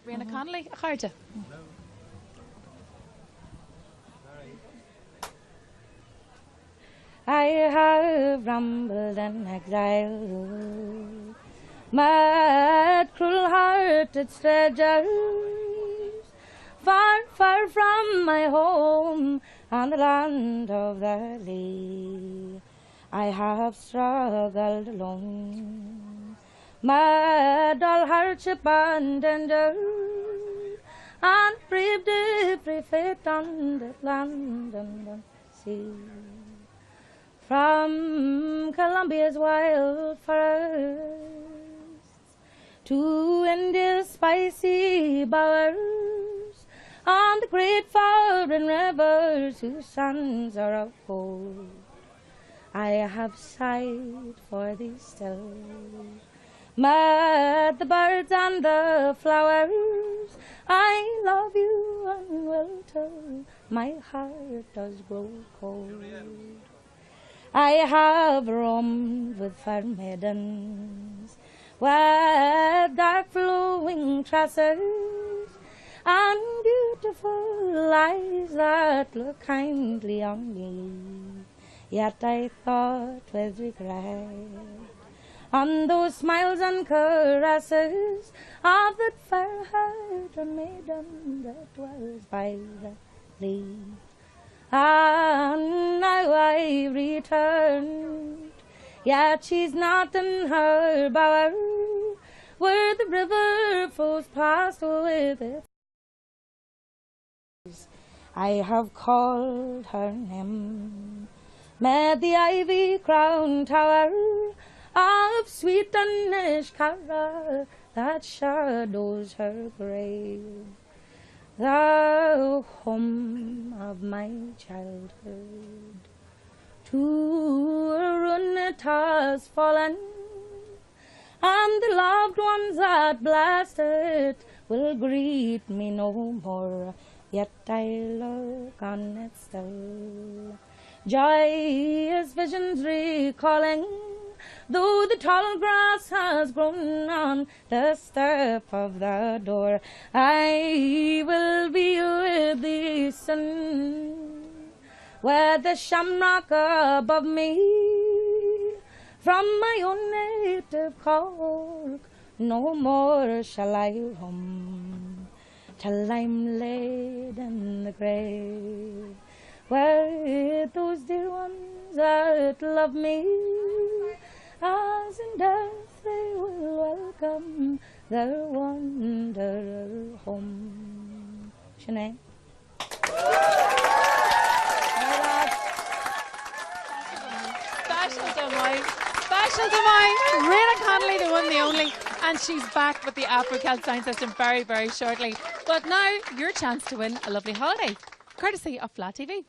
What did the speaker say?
Ríoghnach Connolly, a chairde. I have rambled in exile, mad, cruel-hearted strangers, far, far from my home on the land of the Lee. I have struggled alone, mad, all hardship and danger, and braved every fate on the land and the sea. From Colombia's wild forests to India's spicy bowers, on the great foreign rivers whose sands are of gold, I have sighed for thee still. Mad the birds and the flowers, I love you and will till my heart does grow cold. I have roamed with fair maidens, with dark flowing tresses, and beautiful eyes that look kindly on me. Yet I thought with regret on those smiles and caresses of that fair-haired maiden that was by the lea. And now I've returned, yet she's not in her bower, where the river flows past with its. I have called her name, made the ivy-crowned tower of sweet Inishcarra that shadows her grave. Thou home of my childhood, to a ruin it has fallen, and the loved ones that blessed it will greet me no more, yet I look on it still. Joyous visions recalling, though the tall grass has grown on the step of the door, I will be with thee soon, where the shamrock above me, from my own native Cork, no more shall I roam, till I'm laid in the grave, where those dear ones that love me, as in death they will welcome their wanderer home. Sinead. Special to mine, Ríoghnach Connolly, the one, the only, and she's back with the Afro-Celt sound system very, very shortly. But now, your chance to win a lovely holiday, courtesy of Fleádh TV.